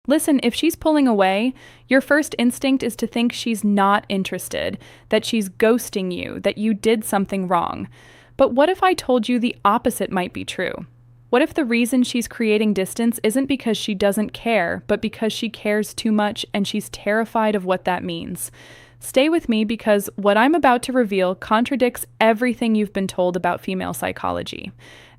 Listen, if she's pulling away, your first instinct is to think she's not interested, that she's ghosting you, that you did something wrong. But what if I told you the opposite might be true? What if the reason she's creating distance isn't because she doesn't care, but because she cares too much and she's terrified of what that means? Stay with me because what I'm about to reveal contradicts everything you've been told about female psychology.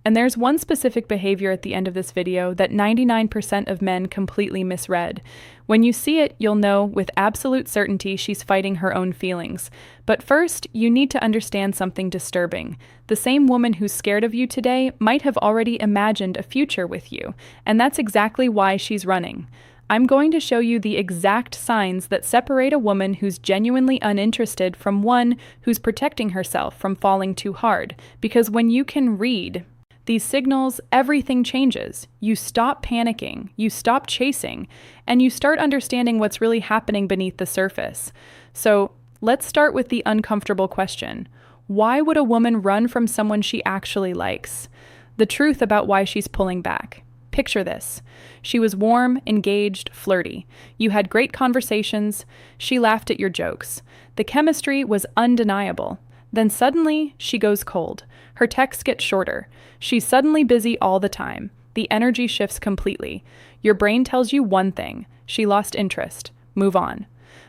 And there's one specific behavior at the end of this video that 99% of men completely misread. When you see it, you'll know with absolute certainty she's fighting her own feelings. But first, you need to understand something disturbing. The same woman who's scared of you today might have already imagined a future with you, and that's exactly why she's running. I'm going to show you the exact signs that separate a woman who's genuinely uninterested from one who's protecting herself from falling too hard. Because when you can read these signals, everything changes. You stop panicking, you stop chasing, and you start understanding what's really happening beneath the surface. So let's start with the uncomfortable question. Why would a woman run from someone she actually likes? The truth about why she's pulling back. Picture this. She was warm, engaged, flirty. You had great conversations. She laughed at your jokes. The chemistry was undeniable. Then suddenly, she goes cold. Her texts get shorter. She's suddenly busy all the time. The energy shifts completely. Your brain tells you one thing. She lost interest. Move on.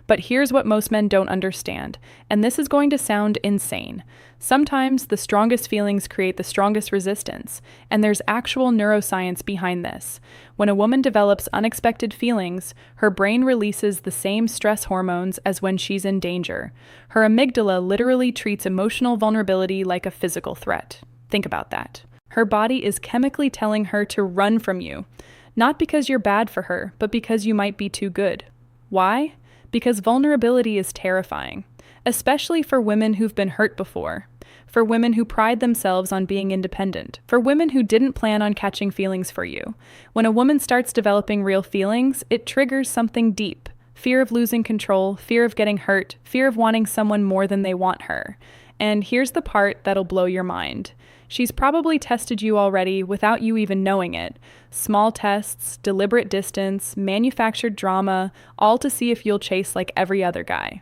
But here's what most men don't understand, and this is going to sound insane. Sometimes the strongest feelings create the strongest resistance, and there's actual neuroscience behind this. When a woman develops unexpected feelings, her brain releases the same stress hormones as when she's in danger. Her amygdala literally treats emotional vulnerability like a physical threat. Think about that. Her body is chemically telling her to run from you, not because you're bad for her, but because you might be too good. Why? Because vulnerability is terrifying, especially for women who've been hurt before, for women who pride themselves on being independent, for women who didn't plan on catching feelings for you. When a woman starts developing real feelings, it triggers something deep. Fear of losing control, fear of getting hurt, fear of wanting someone more than they want her. And here's the part that'll blow your mind. She's probably tested you already without you even knowing it. Small tests, deliberate distance, manufactured drama, all to see if you'll chase like every other guy.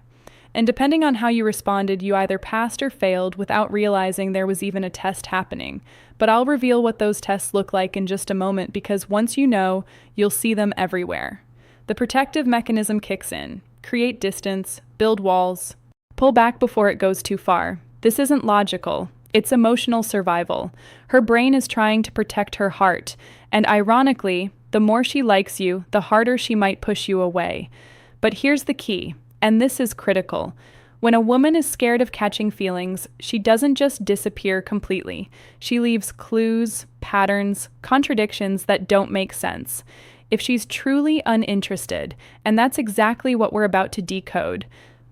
And depending on how you responded, you either passed or failed without realizing there was even a test happening. But I'll reveal what those tests look like in just a moment because once you know, you'll see them everywhere. The protective mechanism kicks in. Create distance, build walls, pull back before it goes too far. This isn't logical. It's emotional survival. Her brain is trying to protect her heart, and ironically, the more she likes you, the harder she might push you away. But here's the key, and this is critical. When a woman is scared of catching feelings, she doesn't just disappear completely. She leaves clues, patterns, contradictions that don't make sense. If she's truly uninterested, and that's exactly what we're about to decode.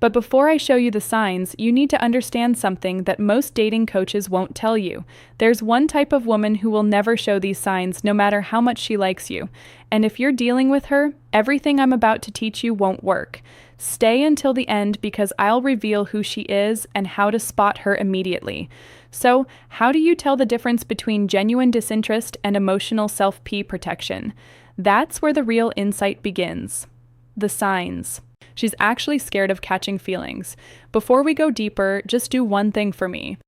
But before I show you the signs, you need to understand something that most dating coaches won't tell you. There's one type of woman who will never show these signs no matter how much she likes you. And if you're dealing with her, everything I'm about to teach you won't work. Stay until the end because I'll reveal who she is and how to spot her immediately. So, how do you tell the difference between genuine disinterest and emotional self-P protection? That's where the real insight begins. The signs. She's actually scared of catching feelings. Before we go deeper, just do one thing for me.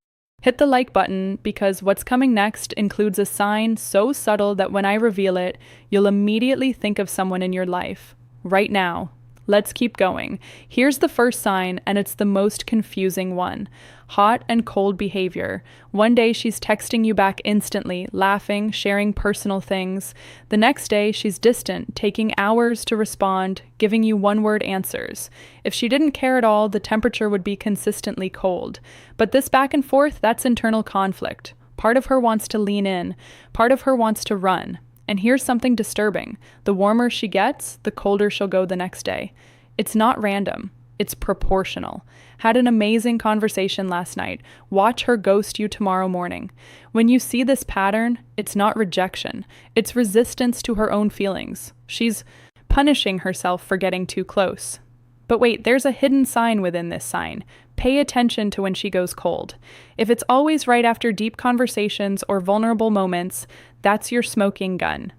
Hit the like button because what's coming next includes a sign so subtle that when I reveal it, you'll immediately think of someone in your life. Right now. Let's keep going. Here's the first sign, and it's the most confusing one. Hot and cold behavior. One day she's texting you back instantly, laughing, sharing personal things. The next day she's distant, taking hours to respond, giving you one-word answers. If she didn't care at all, the temperature would be consistently cold. But this back and forth, that's internal conflict. Part of her wants to lean in. Part of her wants to run. And here's something disturbing. The warmer she gets, the colder she'll go the next day. It's not random. It's proportional. Had an amazing conversation last night. Watch her ghost you tomorrow morning. When you see this pattern, it's not rejection. It's resistance to her own feelings. She's punishing herself for getting too close. But wait, there's a hidden sign within this sign. Pay attention to when she goes cold. If it's always right after deep conversations or vulnerable moments, that's your smoking gun.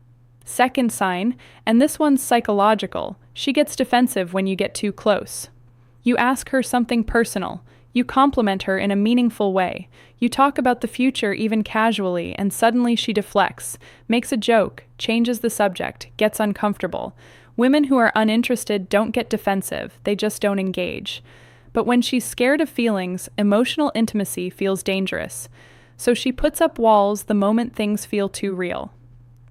Second sign, and this one's psychological, she gets defensive when you get too close. You ask her something personal. You compliment her in a meaningful way. You talk about the future even casually, and suddenly she deflects, makes a joke, changes the subject, gets uncomfortable. Women who are uninterested don't get defensive, they just don't engage. But when she's scared of feelings, emotional intimacy feels dangerous. So she puts up walls the moment things feel too real.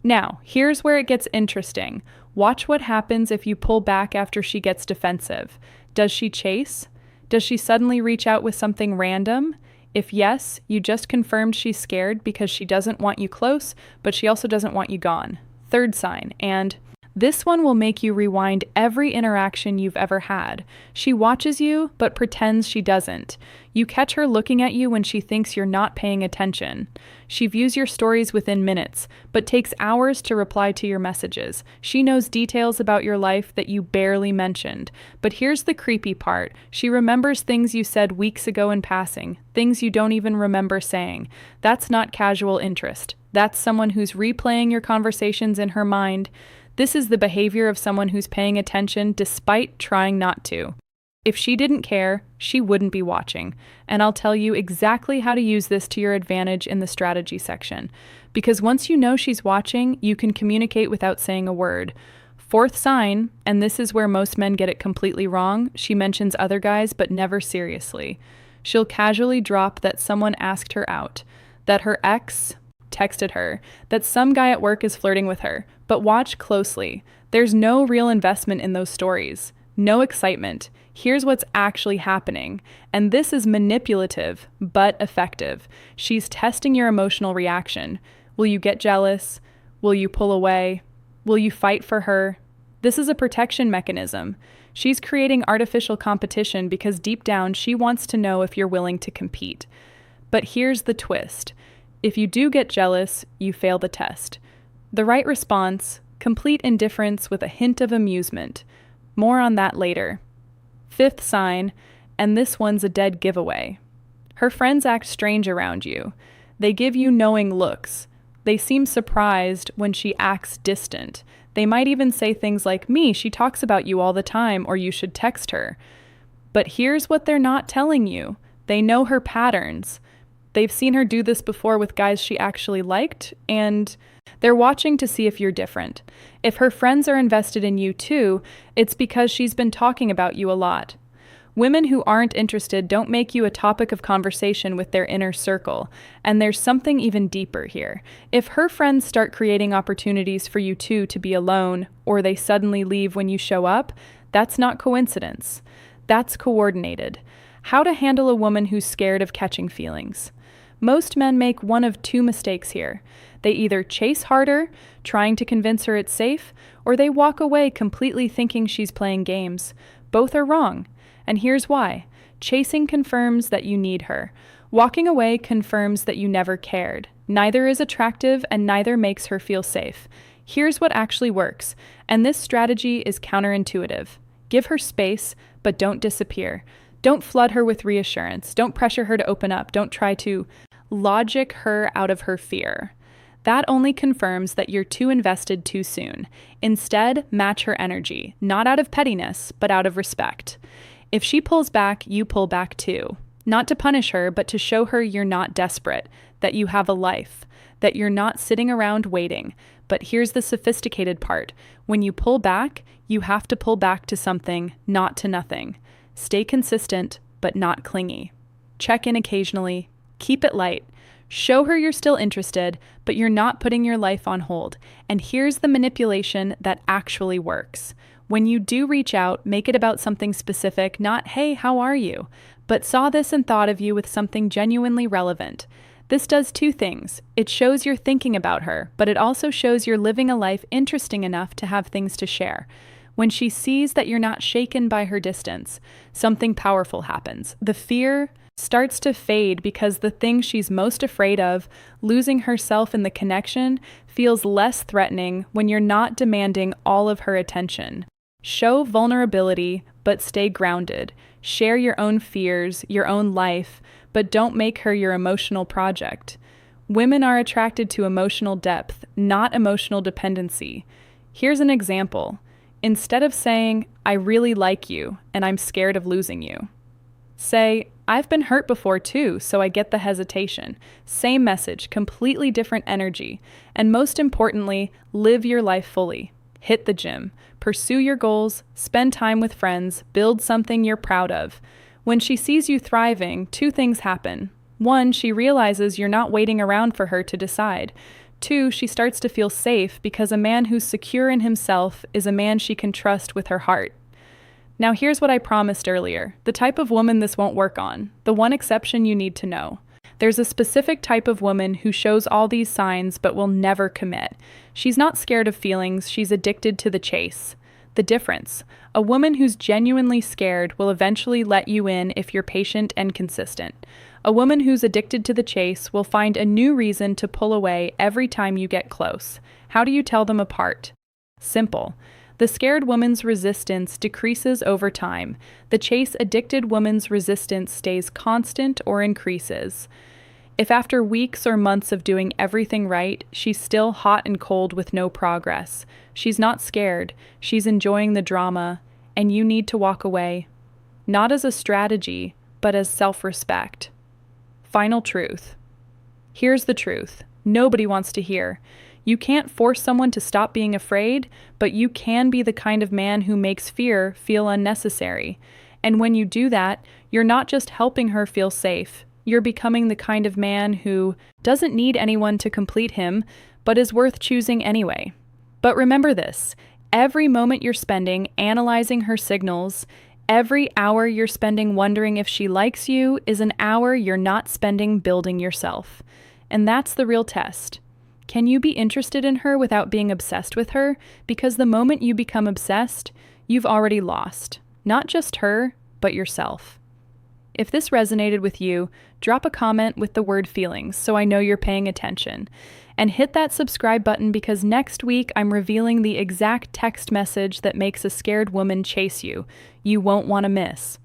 Now, here's where it gets interesting. Watch what happens if you pull back after she gets defensive. Does she chase? Does she suddenly reach out with something random? If yes, you just confirmed she's scared because she doesn't want you close, but she also doesn't want you gone. Third sign, and this one will make you rewind every interaction you've ever had. She watches you, but pretends she doesn't. You catch her looking at you when she thinks you're not paying attention. She views your stories within minutes, but takes hours to reply to your messages. She knows details about your life that you barely mentioned. But here's the creepy part. She remembers things you said weeks ago in passing, things you don't even remember saying. That's not casual interest. That's someone who's replaying your conversations in her mind. This is the behavior of someone who's paying attention despite trying not to. If she didn't care, she wouldn't be watching. And I'll tell you exactly how to use this to your advantage in the strategy section. Because once you know she's watching, you can communicate without saying a word. Fourth sign, and this is where most men get it completely wrong, she mentions other guys but never seriously. She'll casually drop that someone asked her out, that her ex texted her, that some guy at work is flirting with her. But watch closely. There's no real investment in those stories. No excitement. Here's what's actually happening. And this is manipulative, but effective. She's testing your emotional reaction. Will you get jealous? Will you pull away? Will you fight for her? This is a protection mechanism. She's creating artificial competition because deep down she wants to know if you're willing to compete. But here's the twist. If you do get jealous, you fail the test. The right response, complete indifference with a hint of amusement. More on that later. Fifth sign, and this one's a dead giveaway. Her friends act strange around you. They give you knowing looks. They seem surprised when she acts distant. They might even say things like, "Me, she talks about you all the time," or "You should text her." But here's what they're not telling you. They know her patterns. They've seen her do this before with guys she actually liked, and they're watching to see if you're different. If her friends are invested in you too, it's because she's been talking about you a lot. Women who aren't interested don't make you a topic of conversation with their inner circle, and there's something even deeper here. If her friends start creating opportunities for you two to be alone, or they suddenly leave when you show up, that's not coincidence. That's coordinated. How to handle a woman who's scared of catching feelings. Most men make one of two mistakes here. They either chase harder, trying to convince her it's safe, or they walk away completely thinking she's playing games. Both are wrong. And here's why. Chasing confirms that you need her. Walking away confirms that you never cared. Neither is attractive and neither makes her feel safe. Here's what actually works, and this strategy is counterintuitive. Give her space, but don't disappear. Don't flood her with reassurance. Don't pressure her to open up. Don't try to logic her out of her fear. That only confirms that you're too invested too soon. Instead, match her energy, not out of pettiness, but out of respect. If she pulls back, you pull back too. Not to punish her, but to show her you're not desperate, that you have a life, that you're not sitting around waiting. But here's the sophisticated part. When you pull back, you have to pull back to something, not to nothing. Stay consistent, but not clingy. Check in occasionally. Keep it light. Show her you're still interested, but you're not putting your life on hold. And here's the manipulation that actually works. When you do reach out, make it about something specific, not, "Hey, how are you?" but "Saw this and thought of you" with something genuinely relevant. This does two things. It shows you're thinking about her, but it also shows you're living a life interesting enough to have things to share. When she sees that you're not shaken by her distance, something powerful happens. The fear starts to fade because the thing she's most afraid of, losing herself in the connection, feels less threatening when you're not demanding all of her attention. Show vulnerability, but stay grounded. Share your own fears, your own life, but don't make her your emotional project. Women are attracted to emotional depth, not emotional dependency. Here's an example. Instead of saying, "I really like you and I'm scared of losing you," say, "I've been hurt before too, so I get the hesitation." Same message, completely different energy. And most importantly, live your life fully. Hit the gym, pursue your goals, spend time with friends, build something you're proud of. When she sees you thriving, two things happen. One, she realizes you're not waiting around for her to decide. Two, she starts to feel safe because a man who's secure in himself is a man she can trust with her heart. Now here's what I promised earlier, the type of woman this won't work on, the one exception you need to know. There's a specific type of woman who shows all these signs but will never commit. She's not scared of feelings, she's addicted to the chase. The difference, a woman who's genuinely scared will eventually let you in if you're patient and consistent. A woman who's addicted to the chase will find a new reason to pull away every time you get close. How do you tell them apart? Simple. The scared woman's resistance decreases over time. The chase-addicted woman's resistance stays constant or increases. If after weeks or months of doing everything right, she's still hot and cold with no progress, she's not scared, she's enjoying the drama, and you need to walk away. Not as a strategy, but as self-respect. Final truth. Here's the truth. Nobody wants to hear. You can't force someone to stop being afraid, but you can be the kind of man who makes fear feel unnecessary. And when you do that, you're not just helping her feel safe. You're becoming the kind of man who doesn't need anyone to complete him, but is worth choosing anyway. But remember this, every moment you're spending analyzing her signals, every hour you're spending wondering if she likes you is an hour you're not spending building yourself. And that's the real test. Can you be interested in her without being obsessed with her? Because the moment you become obsessed, you've already lost. Not just her, but yourself. If this resonated with you, drop a comment with the word feelings so I know you're paying attention. And hit that subscribe button because next week I'm revealing the exact text message that makes a scared woman chase you. You won't want to miss.